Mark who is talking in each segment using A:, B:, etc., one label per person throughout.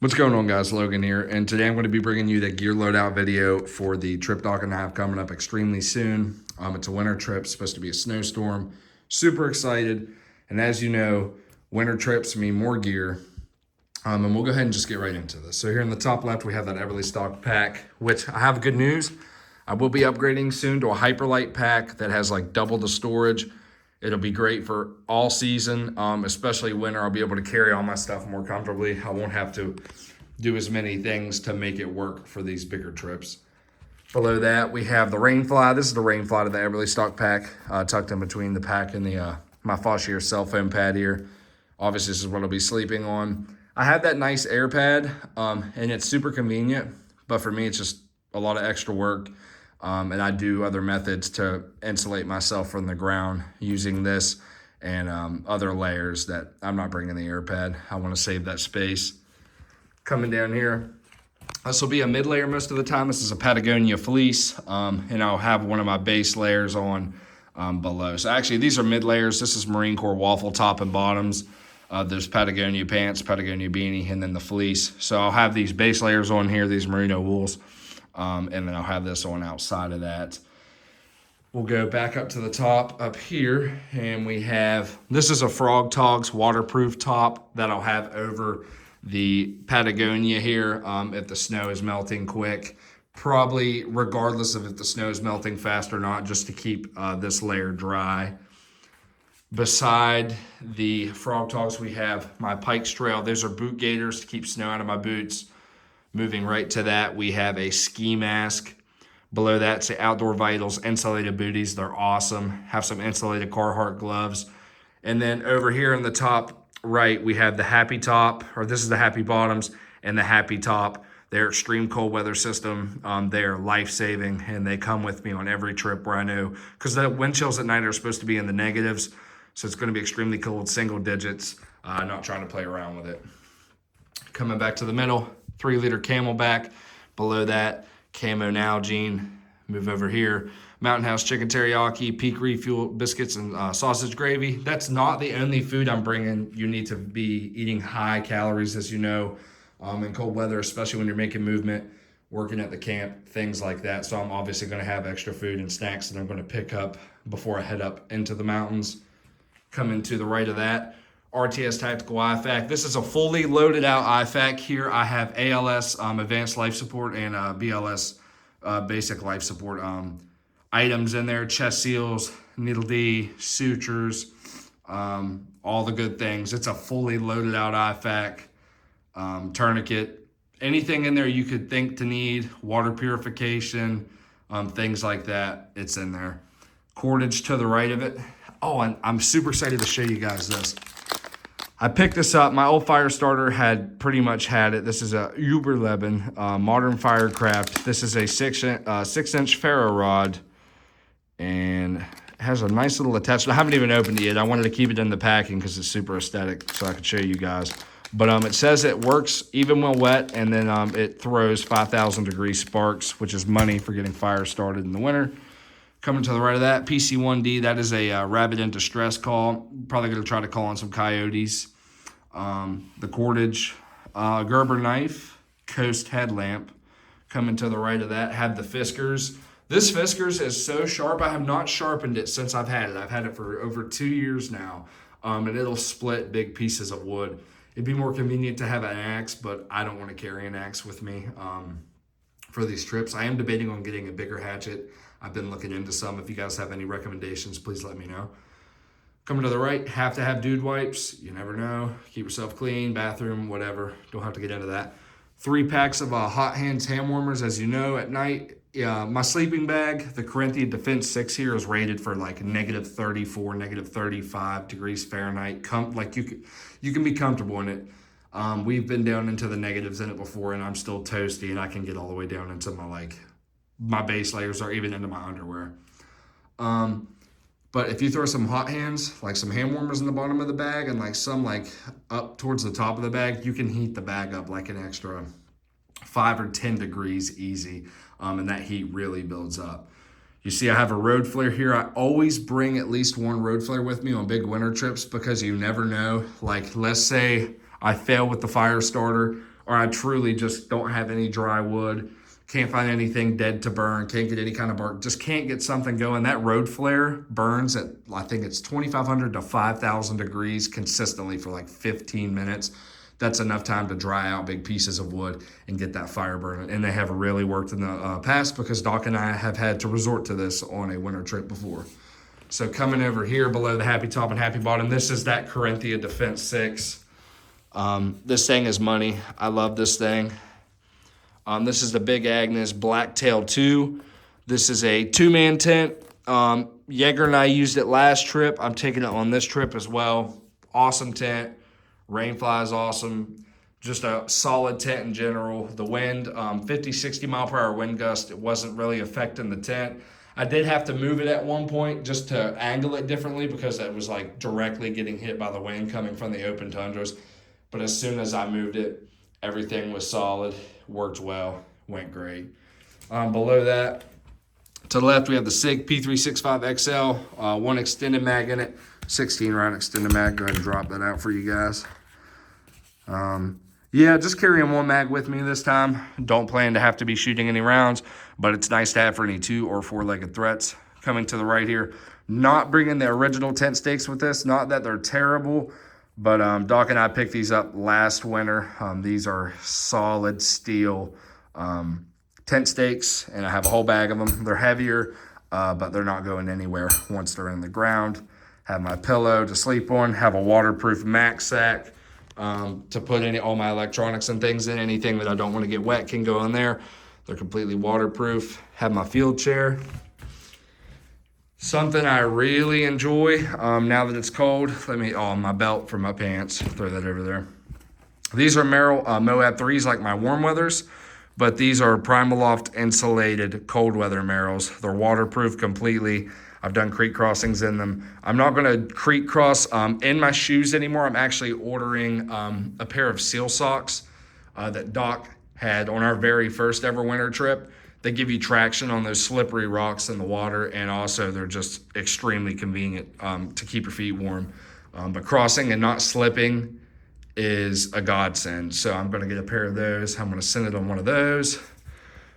A: What's going on, guys? Logan here, and today I'm going to be bringing you the gear loadout video for the trip Doc and I have coming up extremely soon. It's a winter trip, supposed to be a snowstorm. Super excited, and as you know, winter trips mean more gear. And we'll go ahead and just get right into this. So here in the top left, we have that Everly Stock pack, which I have good news. I will be upgrading soon to a Hyperlight pack that has like double the storage. It'll be great for all season, especially winter. I'll be able to carry all my stuff more comfortably. I won't have to do as many things to make it work for these bigger trips. Below that, we have the Rainfly. This is the Rainfly to the Everly Stock pack, tucked in between the pack and the my Foshier cell phone pad here. Obviously, this is what I'll be sleeping on. I have that nice air pad, and it's super convenient, but for me, it's just a lot of extra work. And I do other methods to insulate myself from the ground using this and other layers that I'm not bringing the air pad. I want to save that space. Coming down here, this will be a mid layer most of the time. This is a Patagonia fleece, and I'll have one of my base layers on below. So actually, these are mid layers. This is Marine Corps waffle top and bottoms. There's Patagonia pants, Patagonia beanie, and then the fleece. So I'll have these base layers on here, these merino wools. And then I'll have this on outside of that. We'll go back up to the top up here, and we have, this is a Frog Togs waterproof top that I'll have over the Patagonia here if the snow is melting quick. Probably regardless of if the snow is melting fast or not, just to keep this layer dry. Beside the Frog Togs, we have my Pikes Trail. Those are boot gaiters to keep snow out of my boots. Moving right to that, we have a ski mask. Below that, say Outdoor Vitals insulated booties. They're awesome. Have some insulated Carhartt gloves. And then over here in the top right, we have the Happy Top, or this is the Happy Bottoms and the Happy Top. They're extreme cold weather system. They're life-saving, and they come with me on every trip where I know, because the wind chills at night are supposed to be in the negatives, so it's going to be extremely cold, single digits. Not trying to play around with it. Coming back to the middle, 3-liter Camelback. Below that, Camo Nalgene. Move over here, Mountain House chicken teriyaki, Peak Refuel biscuits, and sausage gravy. That's not the only food I'm bringing. You need to be eating high calories, as you know, in cold weather, especially when you're making movement, working at the camp, things like that. So I'm obviously going to have extra food and snacks that I'm going to pick up before I head up into the mountains. Coming to the right of that, RTS Tactical IFAC. This is a fully loaded out IFAC. Here I have ALS Advanced Life Support and BLS Basic Life Support items in there. Chest seals, needle D, sutures, all the good things. It's a fully loaded out IFAC, tourniquet, anything in there you could think to need, water purification, things like that, it's in there. Cordage to the right of it. Oh, and I'm super excited to show you guys this. I picked this up. My old fire starter had pretty much had it. This is a Uberleben Modern Firecraft. This is a 6-inch ferro rod, and it has a nice little attachment. I haven't even opened it yet. I wanted to keep it in the packing because it's super aesthetic, so I could show you guys. But it says it works even when wet, and then it throws 5,000 degree sparks, which is money for getting fire started in the winter. Coming to the right of that, PC1D, that is a rabbit in distress call. Probably going to try to call on some coyotes. The cordage, Gerber knife, Coast headlamp. Coming to the right of that, have the Fiskars. This Fiskars is so sharp. I have not sharpened it since I've had it. I've had it for over 2 years now, and it'll split big pieces of wood. It'd be more convenient to have an axe, but I don't want to carry an axe with me for these trips. I am debating on getting a bigger hatchet. I've been looking into some. If you guys have any recommendations, please let me know. Coming to the right, have to have dude wipes. You never know. Keep yourself clean, bathroom, whatever. Don't have to get into that. 3 packs of Hot Hands hand warmers. As you know, at night, my sleeping bag, the Corinthian Defense 6 here, is rated for like -34, -35 degrees Fahrenheit. You can be comfortable in it. We've been down into the negatives in it before, and I'm still toasty, and I can get all the way down into my base layers or even into my underwear. But if you throw some hot hands, like some hand warmers in the bottom of the bag and like some up towards the top of the bag, you can heat the bag up like an extra 5 or 10 degrees easy. And that heat really builds up. You see I have a road flare here. I always bring at least one road flare with me on big winter trips because you never know. Like, let's say I fail with the fire starter or I truly just don't have any dry wood, can't find anything dead to burn, can't get any kind of bark, just can't get something going. That road flare burns at, I think it's 2,500 to 5,000 degrees consistently for like 15 minutes. That's enough time to dry out big pieces of wood and get that fire burning. And they have really worked in the past, because Doc and I have had to resort to this on a winter trip before. So coming over here below the Happy Top and Happy Bottom, this is that Corinthia Defense 6. This thing is money. I love this thing. This is the Big Agnes Blacktail 2. This is a 2-man tent. Yeager and I used it last trip. I'm taking it on this trip as well. Awesome tent. Rainfly is awesome. Just a solid tent in general. The wind, 50, 60 mile per hour wind gust. It wasn't really affecting the tent. I did have to move it at one point just to angle it differently, because it was like directly getting hit by the wind coming from the open tundras. But as soon as I moved it, everything was solid, worked well, went great. Below that, to the left, we have the SIG P365XL, one extended mag in it, 16 round extended mag. Go ahead and drop that out for you guys. Yeah, just carrying one mag with me this time. Don't plan to have to be shooting any rounds, but it's nice to have for any 2- or 4-legged threats. Coming to the right here, not bringing the original tent stakes with this. Not that they're terrible, but Doc and I picked these up last winter. These are solid steel tent stakes, and I have a whole bag of them. They're heavier, but they're not going anywhere once they're in the ground. Have my pillow to sleep on. Have a waterproof max sack to put all my electronics and things in. Anything that I don't want to get wet can go in there. They're completely waterproof. Have my field chair. Something I really enjoy now that it's cold. My belt for my pants. Throw that over there. These are Moab 3s, like my warm weathers, but these are Primaloft insulated cold weather Merrells. They're waterproof completely. I've done creek crossings in them. I'm not going to creek cross in my shoes anymore. I'm actually ordering a pair of seal socks that Doc had on our very first ever winter trip. They give you traction on those slippery rocks in the water, and also they're just extremely convenient to keep your feet warm. But crossing and not slipping is a godsend. So I'm going to get a pair of those. I'm going to send it on one of those.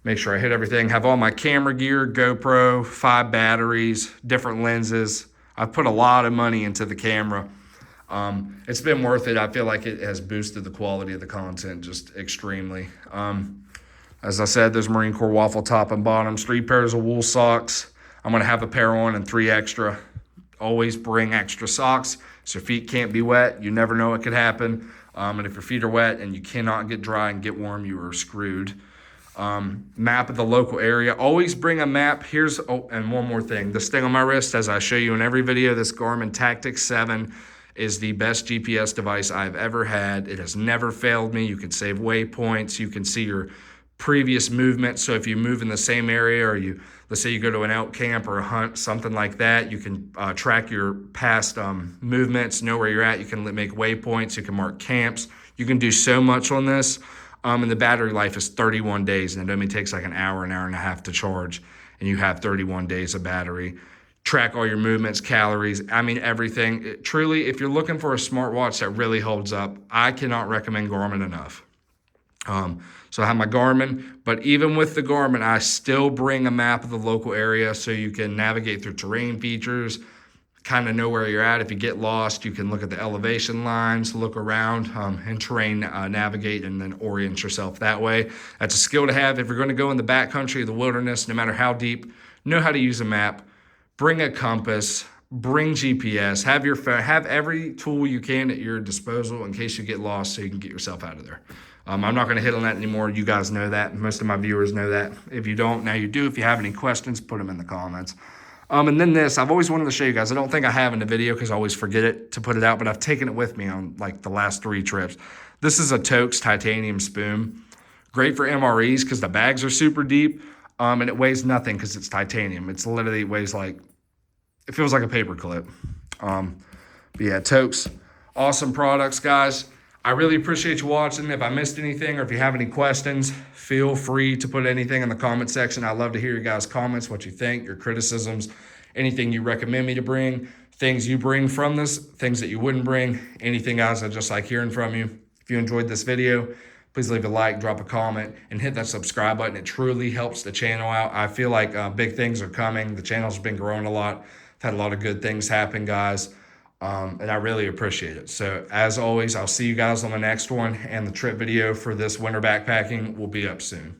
A: Make sure I hit everything. Have all my camera gear, GoPro, 5 batteries, different lenses. I've put a lot of money into the camera. It's been worth it. I feel like it has boosted the quality of the content just extremely. As I said, there's Marine Corps waffle top and bottoms, 3 pairs of wool socks. I'm going to have a pair on and 3 extra. Always bring extra socks so your feet can't be wet. You never know what could happen. And if your feet are wet and you cannot get dry and get warm, you are screwed. Map of the local area. Always bring a map. And one more thing. This thing on my wrist, as I show you in every video, this Garmin Tactix 7 is the best GPS device I've ever had. It has never failed me. You can save waypoints. You can see your previous movement. So if you move in the same area, or let's say you go to an elk camp or a hunt, something like that, you can track your past movements, know where you're at. You can make waypoints. You can mark camps. You can do so much on this. And the battery life is 31 days, and it only takes like an hour and a half to charge, and you have 31 days of battery. Track all your movements, calories, everything. Truly, if you're looking for a smartwatch that really holds up, I cannot recommend Garmin enough. So I have my Garmin, but even with the Garmin, I still bring a map of the local area so you can navigate through terrain features, kind of know where you're at. If you get lost, you can look at the elevation lines, look around, and terrain navigate, and then orient yourself that way. That's a skill to have if you're going to go in the backcountry, the wilderness, no matter how deep. Know how to use a map. Bring a compass. Bring GPS. Have your phone. Have every tool you can at your disposal in case you get lost, so you can get yourself out of there. I'm not going to hit on that anymore. You guys know that. Most of my viewers know that. If you don't, now you do. If you have any questions, put them in the comments. And then this, I've always wanted to show you guys. I don't think I have in the video because I always forget it to put it out, but I've taken it with me on like the last 3 trips. This is a Toaks titanium spoon. Great for MREs because the bags are super deep, and it weighs nothing because it's titanium. It's literally weighs like, it feels like a paper clip. But yeah, Toaks, awesome products, guys. I really appreciate you watching. If I missed anything or if you have any questions, feel free to put anything in the comment section. I love to hear your guys' comments, what you think, your criticisms, anything you recommend me to bring, things you bring from this, things that you wouldn't bring, anything else I just like hearing from you. If you enjoyed this video, please leave a like, drop a comment, and hit that subscribe button. It truly helps the channel out. I feel like big things are coming. The channel's been growing a lot. I've had a lot of good things happen, guys. And I really appreciate it. So as always, I'll see you guys on the next one, and the trip video for this winter backpacking will be up soon.